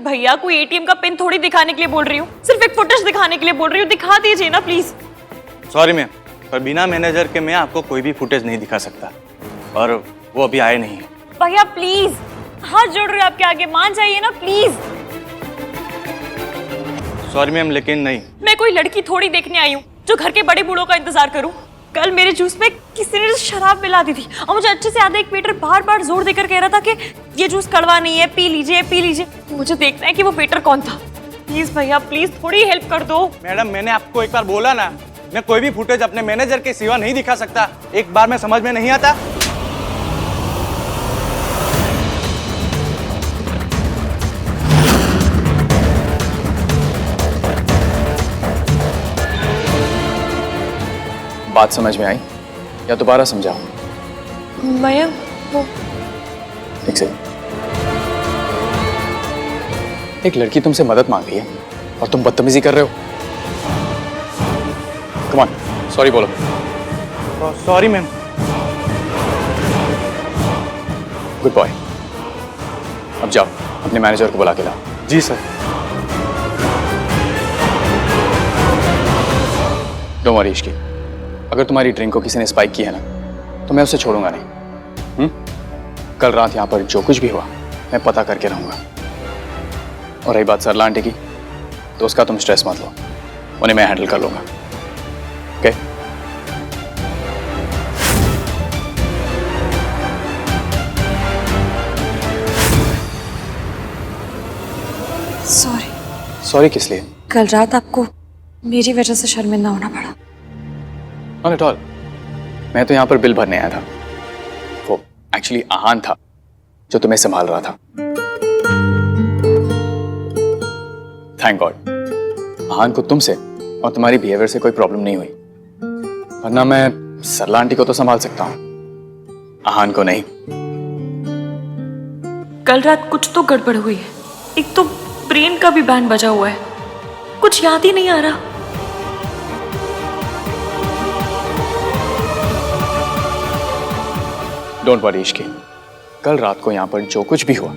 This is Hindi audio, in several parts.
भैया कोई एटीएम का पिन थोड़ी दिखाने के लिए बोल रही हूँ, सिर्फ एक फुटेज दिखाने के लिए बोल रही हूँ, दिखा दीजिए ना प्लीज। सॉरी मैम, पर बिना मैनेजर के मैं आपको कोई भी फुटेज नहीं दिखा सकता, और वो अभी आए नहीं। भैया प्लीज, हाथ जोड़ रही हूँ आपके आगे, मान जाइए ना प्लीज। सॉरी मैम, लेकिन नहीं। मैं कोई लड़की थोड़ी देखने आई हूँ जो घर के बड़े बूढ़ों का इंतजार करूँ। कल मेरे जूस में किसी ने शराब मिला दी थी और मुझे अच्छे से याद है, एक वेटर बार बार जोर देकर कह रहा था कि ये जूस कड़वा नहीं है, पी लीजिए पी लीजिए। मुझे देखना है कि वो वेटर कौन था। प्लीज भैया प्लीज थोड़ी हेल्प कर दो। मैडम, मैंने आपको एक बार बोला ना, मैं कोई भी फुटेज अपने मैनेजर के सिवा नहीं दिखा सकता। एक बार में समझ में नहीं आता। बात समझ में आई या दोबारा समझाऊं? भैया वो एक सेकंड। एक लड़की तुमसे मदद मांग रही है और तुम बदतमीजी कर रहे हो। कम ऑन, सॉरी बोलो। Sorry ma'am. Good boy. अब जाओ, अपने मैनेजर को बुला के लाओ। जी सर। डोंट वरी इश्की, अगर तुम्हारी ड्रिंक को किसी ने स्पाइक की है ना, तो मैं उसे छोड़ूंगा नहीं। कल रात यहाँ पर जो कुछ भी हुआ मैं पता करके रहूंगा। और रही बात सरला आंटी की, तो उसका तुम स्ट्रेस मत लो, उन्हें मैं हैंडल कर लूंगा। ओके? सॉरी। सॉरी किस लिए? कल रात आपको मेरी वजह से शर्मिंदा होना पड़ा। Not at all. मैं तो यहाँ पर बिल भरने आया था। वो एक्चुअली आहान था जो तुम्हें संभाल रहा था। थैंक गॉड आहान को तुमसे और तुम्हारी बिहेवियर से कोई प्रॉब्लम नहीं हुई, वरना मैं सरला आंटी को तो संभाल सकता हूँ, आहान को नहीं। कल रात कुछ तो गड़बड़ हुई है। एक तो ब्रेन का भी बैंड बजा हुआ है, कुछ याद ही नहीं आ रहा। डोंट वरी इश्की, कल रात को यहां पर जो कुछ भी हुआ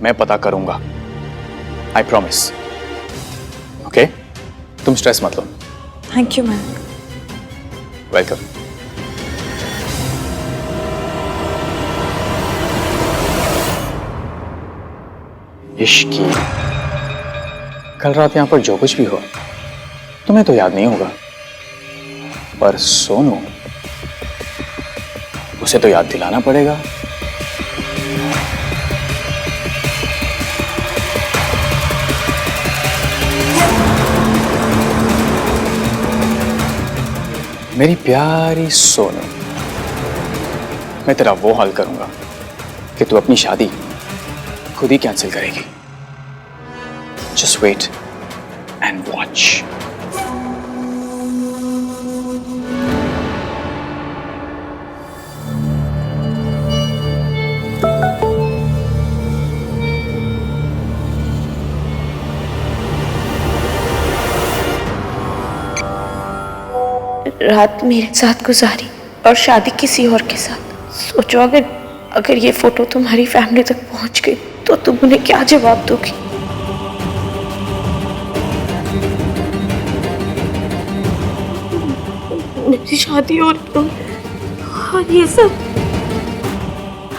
मैं पता करूंगा। I promise. ओके? तुम स्ट्रेस मत लो। Thank you ma'am. Welcome. Ishki, कल रात यहां पर जो कुछ भी हुआ तुम्हें तो याद नहीं होगा, पर सोनू, उसे तो याद दिलाना पड़ेगा। मेरी प्यारी सोनू, मैं तेरा वो हाल करूंगा कि तू अपनी शादी खुद ही कैंसिल करेगी। Just wait and watch. रात मेरे साथ गुजारी और शादी किसी और के साथ। सोचो अगर ये फोटो तुम्हारी फैमिली तक पहुंच गई तो तुम उन्हें क्या जवाब दोगी? मेरी शादी और ये सब।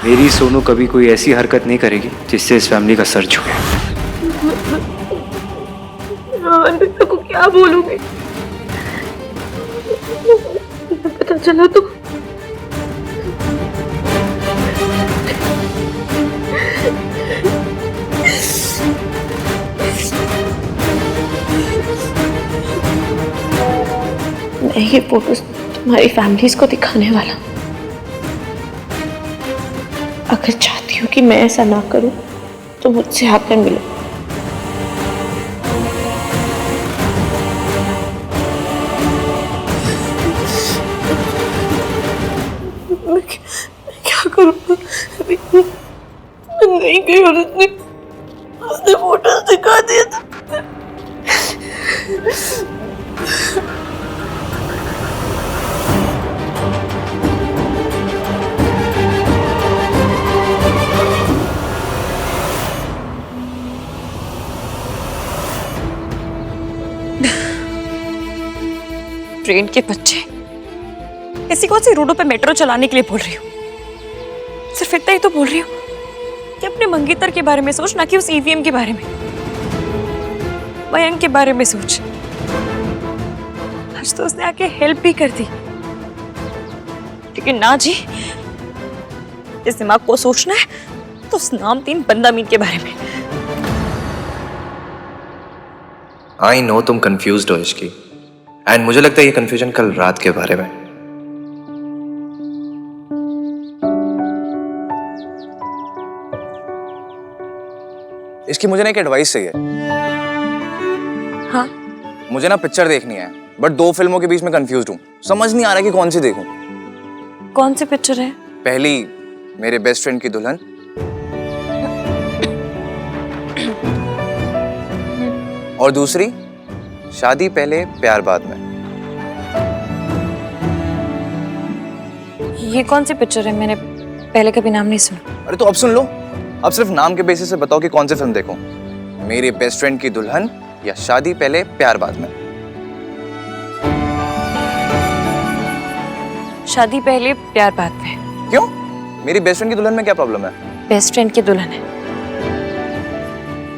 मेरी सोनू कभी कोई ऐसी हरकत नहीं करेगी जिससे इस फैमिली का सर झुके। अनबिता को क्या बोलूंगी? पता चला तो मैं ये फोटोज तुम्हारी फैमिलीज को दिखाने वाला। अगर चाहती हो कि मैं ऐसा ना करूं तो मुझसे आकर मिलो। मैं क्या करूं? नहीं गई और उसने फोटोज दिखा दिया था। ट्रेन के बच्चे, ऐसी कौन सी रोडों पे मेट्रो चलाने के लिए बोल रही हूँ? सिर्फ इतना ही तो बोल रही हूँ कि अपने मंगेतर के बारे में सोच, ना कि उस ईवीएम के बारे में। मयंक के बारे में सोच। आज तो उसने आके हेल्प भी कर दी, लेकिन ना जी, इस दिमाग को सोचना है तो उस नामतीन बंदा मीन के बारे में। आई नो तुम कंफ्यूज्ड हो इसकी, एंड मुझे लगता है ये कंफ्यूजन कल रात के बारे में। इसकी मुझे ना एक एडवाइस चाहिए। हाँ, मुझे ना पिक्चर देखनी है, बट 2 फिल्मों के बीच में कंफ्यूज हूँ। समझ नहीं आ रहा कि कौन सी देखूं। कौन सी पिक्चर है? पहली मेरे बेस्ट फ्रेंड की दुल्हन, और दूसरी शादी पहले प्यार बाद में। ये कौन सी पिक्चर है? मैंने पहले कभी नाम नहीं सुना। अरे तो अब सुन लो, अब सिर्फ नाम के बेसिस से बताओ कि कौन सी फिल्म देखूं। मेरी बेस्ट फ्रेंड की दुल्हन या शादी पहले प्यार बाद में। शादी पहले प्यार बाद में। क्यों? मेरी बेस्ट फ्रेंड की दुल्हन में क्या प्रॉब्लम है? बेस्ट फ्रेंड की दुल्हन है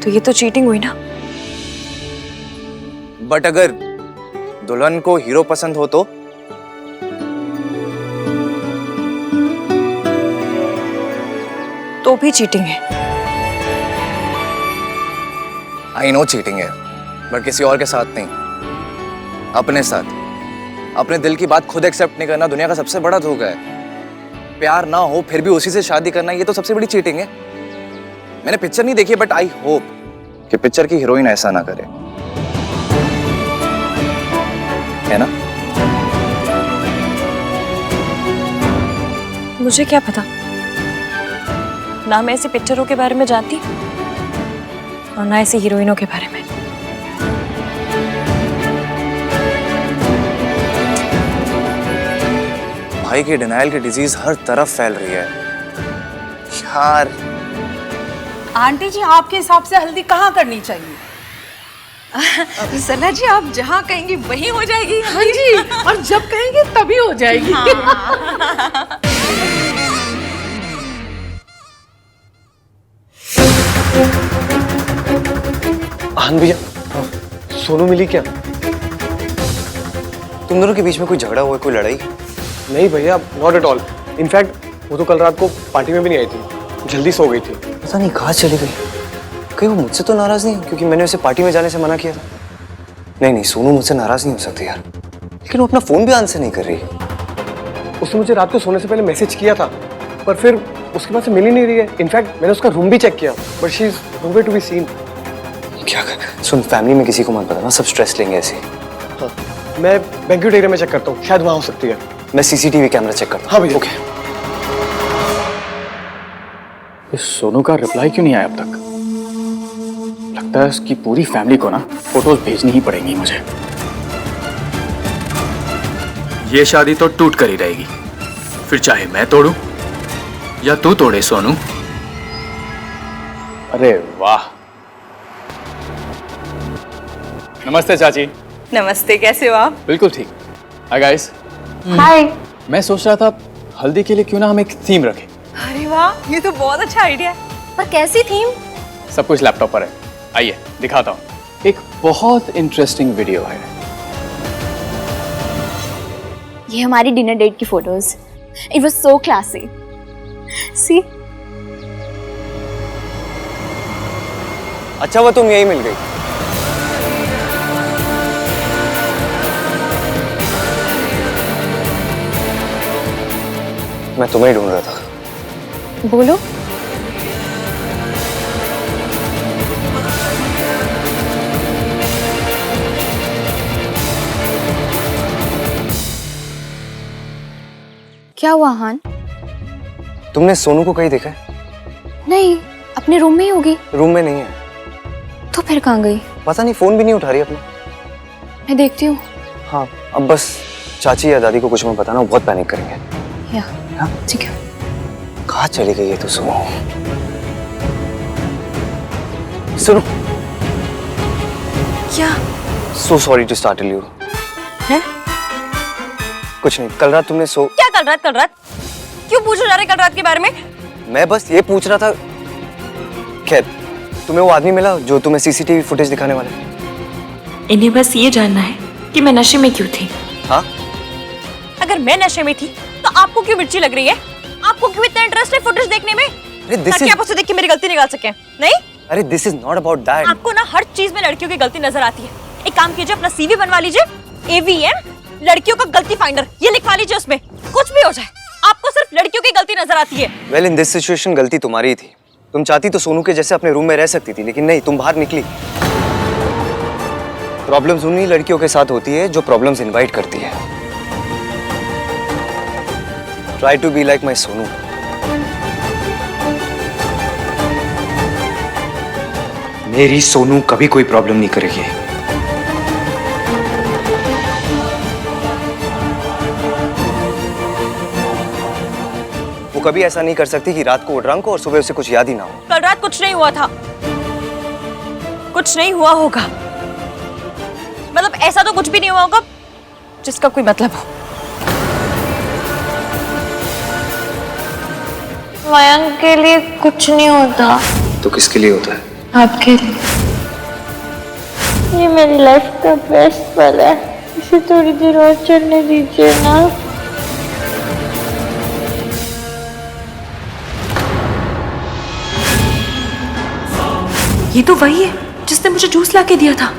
तो ये तो चीटिंग हुई ना। बट अगर दुल्हन को हीरो पसंद हो तो भी चीटिंग है। आई नो चीटिंग है, बट किसी और के साथ नहीं, अपने साथ। अपने दिल की बात खुद एक्सेप्ट नहीं करना दुनिया का सबसे बड़ा धोखा है। प्यार ना हो फिर भी उसी से शादी करना, ये तो सबसे बड़ी चीटिंग है। मैंने पिक्चर नहीं देखी, बट आई होप कि पिक्चर की हीरोइन ऐसा ना करे, है ना? मुझे क्या पता, ना मैं ऐसी पिक्चरों के बारे में जानती और ना ऐसी हीरोइनों के बारे में। भाई की डिनायल की डिजीज हर तरफ फैल रही है यार। आंटी जी, आपके हिसाब से हल्दी कहाँ करनी चाहिए? सना जी, आप जहाँ कहेंगी वहीं हो जाएगी। हाँ जी, और जब कहेंगे तभी हो जाएगी। आनंद भैया, सोनू मिली क्या? तुम दोनों के बीच में कोई झगड़ा हुआ है, कोई लड़ाई? नहीं भैया, नॉट एट ऑल। इनफैक्ट वो तो कल रात को पार्टी में भी नहीं आई थी, जल्दी सो गई थी। पता नहीं कहाँ चली गई। कहीं वो मुझसे तो नाराज नहीं है, क्योंकि मैंने उसे पार्टी में जाने से मना किया था। नहीं नहीं, सोनू मुझसे नाराज नहीं हो सकती यार, लेकिन वो अपना फोन भी आंसर नहीं कर रही। उसने मुझे रात को सोने से पहले मैसेज किया था, पर फिर उसके पास से मिल ही नहीं रही है। इनफैक्ट मैंने उसका रूम भी चेक किया, but she is nowhere to be seen. क्या कर? सुन, फैमिली में किसी को मत बताना, सब स्ट्रेस लेंगे ऐसे। हाँ, मैं बैंक्वेट एरिया में चेक करता हूँ, शायद वहाँ हो सकती है। मैं सीसीटीवी कैमरा चेक करता हूँ। हाँ भैया। ओके। इस सोनू का रिप्लाई क्यों नहीं आया अब तक? लगता है उसकी पूरी फैमिली को ना फोटोज भेजनी ही पड़ेंगी मुझे। ये शादी तो टूट कर ही रहेगी, फिर चाहे मैं तोड़ूं या तू तोड़े सोनू। अरे वाह। नमस्ते चाची। नमस्ते, कैसे हो आप? बिल्कुल ठीक। Hi guys. हाय। मैं सोच रहा था हल्दी के लिए क्यों ना हम एक थीम रखें। अरे वाह, ये तो बहुत अच्छा आइडिया है। पर कैसी थीम? सब कुछ लैपटॉप पर है, आइए दिखाता हूँ। एक बहुत इंटरेस्टिंग वीडियो है। ये हमारी डिनर डेट की photos. It was so classy. See, अच्छा वो तुम यही मिल गई। मैं तुम्हें ही ढूंढ रहा था। बोलो। क्या हुआ हान? तुमने सोनू को कहीं देखा है? नहीं, अपने रूम में ही होगी। रूम में नहीं है। तो फिर कहाँ गई? पता नहीं, फोन भी नहीं उठा रही अपना। मैं देखती हूँ। हाँ, अब बस चाची या दादी को कुछ मत बताना, वो बहुत पैनिक करेंगे। या ठीक है। कहाँ चली गई है तू? सुनो सुनो। क्या? So sorry to startle you. है? कुछ नहीं, कल रात तुमने क्या कल रात? कल रात क्यों पूछो जा रहे कल रात के बारे में? मैं बस ये पूछ रहा था। खैर, तुम्हें वो आदमी मिला जो तुम्हें सीसीटीवी फुटेज दिखाने वाला है? इन्हें बस ये जानना है कि मैं नशे में क्यों थी। हाँ? अगर मैं नशे में थी तो आपको क्यों मिर्ची लग रही है? आपको क्यों इतना इंटरेस्ट है फुटेज देखने में? ताकि आप उसे देख के मेरी गलती निकाल सकें? नहीं? अरे this is not about that. आपको ना हर चीज में लड़कियों की गलती नजर आती है। एक काम कीजिए, अपना सीवी बनवा लीजिए, AVM लड़कियों का गलती फाइंडर, ये लिखवा लीजिए, उसमें कुछ भी हो जाए आपको सिर्फ लड़कियों की गलती नजर आती है। वेल, इन दिस सिचुएशन गलती तुम्हारी ही थी। तुम चाहती तो सोनू के जैसे अपने रूम में रह सकती थी, लेकिन नहीं, तुम बाहर निकली। प्रॉब्लम्स उन्हीं लड़कियों के साथ होती है जो प्रॉब्लम्स इनवाइट करती है। Try to be like my Sonu. मेरी सोनू कभी कोई प्रॉब्लम नहीं करेगी। वो कभी ऐसा नहीं कर सकती कि रात को वो ड्रंक हो और सुबह उसे कुछ याद ही ना हो। कल रात कुछ नहीं हुआ था, कुछ नहीं हुआ होगा। मतलब ऐसा तो कुछ भी नहीं हुआ होगा जिसका कोई मतलब हो। मयंक के लिए कुछ नहीं होता। तो किसके लिए होता है? आपके लिए। ये मेरी लाइफ का बेस्ट पल है, इसे थोड़ी देर और चलने दीजिए ना। ये तो वही है जिसने मुझे जूस लाके दिया था।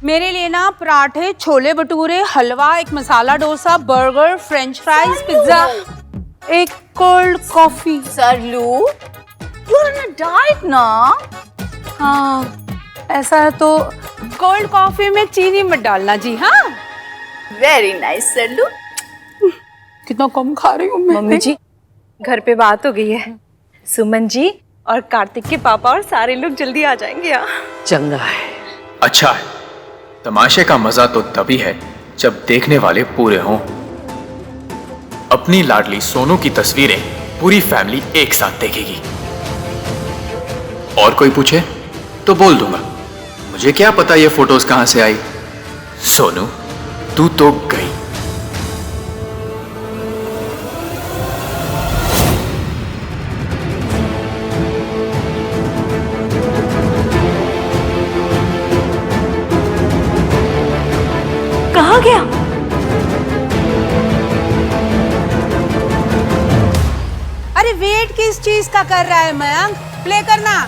मेरे लिए ना पराठे, छोले भटूरे, हलवा, एक masala dosa, burger, french fries, pizza, एक cold coffee. Saralu, you are on a diet ना? हाँ, ऐसा है तो कोल्ड कॉफी में चीनी मत डालना जी। हाँ, वेरी नाइस सरलू। कितना कम खा रही हूँ मैं। मम्मी जी, घर पे बात हो गई है, सुमन जी और कार्तिक के पापा और सारे लोग जल्दी आ जाएंगे यहाँ। चंगा है, अच्छा है। तमाशे का मजा तो तभी है जब देखने वाले पूरे हों। अपनी लाडली सोनू की तस्वीरें पूरी फैमिली एक साथ देखेगी। और कोई पूछे तो बोल दूंगा, मुझे क्या पता ये फोटोज कहां से आई। सोनू, तू तो गई। कहाँ गया? अरे वेट किस चीज का कर रहा है मयंक? प्ले करना।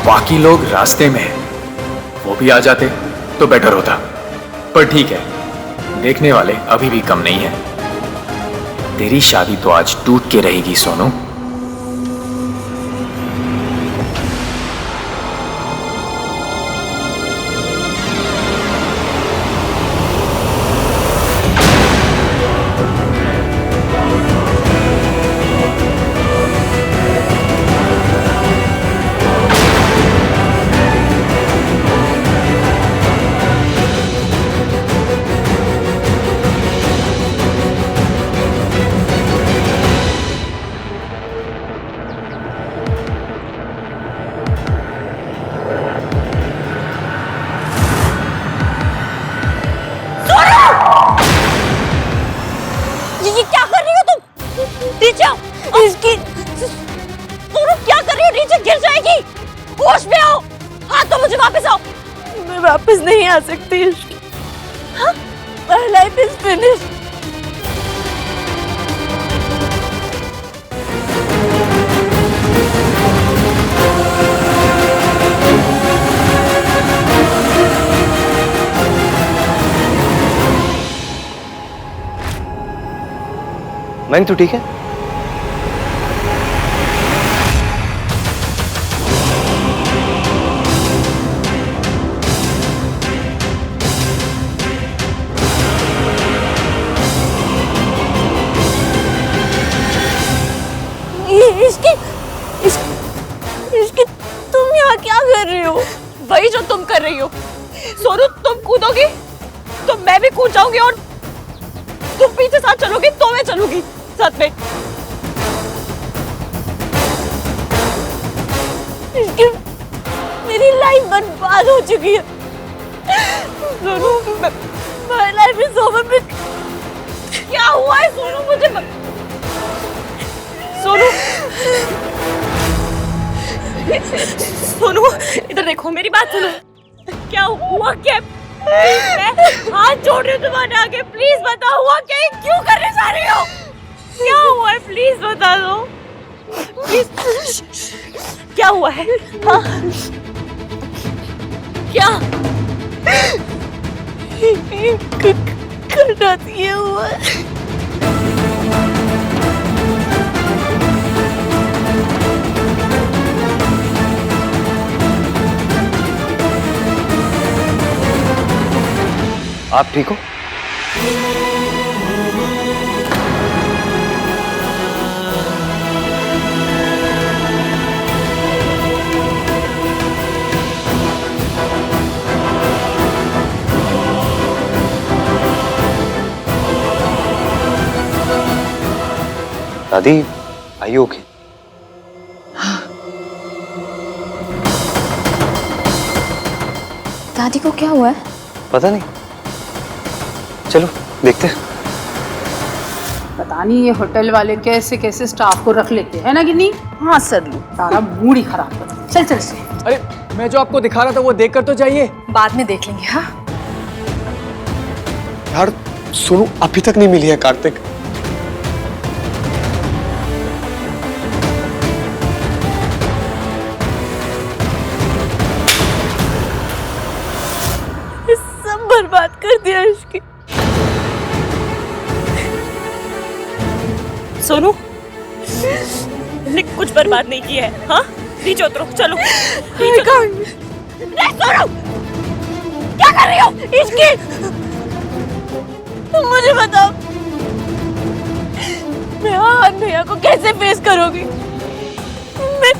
बाकी लोग रास्ते में हैं, वो भी आ जाते तो बेटर होता, पर ठीक है, देखने वाले अभी भी कम नहीं है। तेरी शादी तो आज टूट के रहेगी सोनू। ये क्या कर रही हो तुम? नीचे आओ। इसकी सोनू क्या कर रही हो? नीचे गिर जाएगी। होश में आओ। हाँ तो मुझे वापस आओ। मैं वापस नहीं आ सकती। हाँ? My life is finished. Mayank तू ठीक है? इसकी तुम यहाँ क्या कर रही हो? वही जो तुम कर रही हो। सोनू तुम कूदोगी तो मैं भी कूद जाऊंगी, और तुम पीछे साथ चलोगी तो मैं चलूंगी साथ में। मेरी लाइफ बर्बाद हो चुकी है Sonu. My life is over. क्या हुआ है सोनू? मुझे सोनू सोनू इधर देखो, मेरी बात सुनो। क्या हुआ? क्या? मैं हाथ जोड़ रही हूँ तुम्हारे आगे, प्लीज बताओ हुआ क्या? क्यों करने जा रही हो? क्या हुआ है? प्लीज बता दो प्लीज। क्या हुआ है? हाँ? क्या करना ये हुआ? आप ठीक हो? दादी, आर यू ओके? दादी को क्या हुआ है? पता नहीं, चलो देखते हैं। पता नहीं ये होटल वाले कैसे कैसे स्टाफ को रख लेते हैं ना कि नहीं। हाँ सरलू, सारा मूड ही खराब कर दिया। चल चल से। अरे मैं जो आपको दिखा रहा था वो देखकर तो जाइए। बाद में देख लेंगे। हाँ यार सोनू अभी तक नहीं मिली है कार्तिक। सब बर्बाद कर दिया इसकी। सोनू ने कुछ बर्बाद नहीं किया है। हाँ नीचे उतरो, चलो नीचे उतरो। सोनू क्या कर रही हो? इसकी तुम मुझे बताओ, मैं हाँ भैया को कैसे फेस करोगी? मैं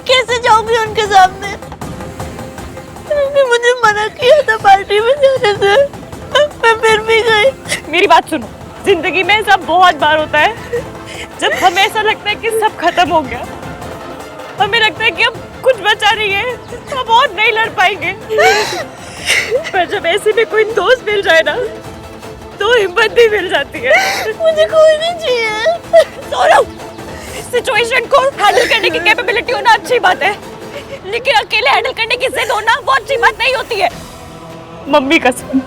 कैसे जाऊंगी उनके सामने? उन्होंने मुझे मना किया था पार्टी में जाने से, मैं फिर भी गई। मेरी बात सुनो, जिंदगी में ऐसा बहुत बार होता है जब हमें ऐसा लगता है कि सब खत्म हो गया, हमें लगता है कि अब कुछ बचा नहीं है, अब और नहीं लड़ पाएंगे। पर जब ऐसे में कोई दोस्त मिल जाए ना तो हिम्मत भी मिल जाती है। मुझे कोई नहीं चाहिए। सोनू, सिचुएशन को हैंडल करने की कैपेबिलिटी होना अच्छी बात है, लेकिन अकेले हैंडल करने की जिद होना वो अच्छी बात नहीं होती है। मम्मी कसम,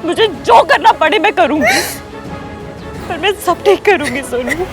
मुझे जो करना पड़े मैं करूंगी, पर मैं सब ठीक करूंगी सोनू।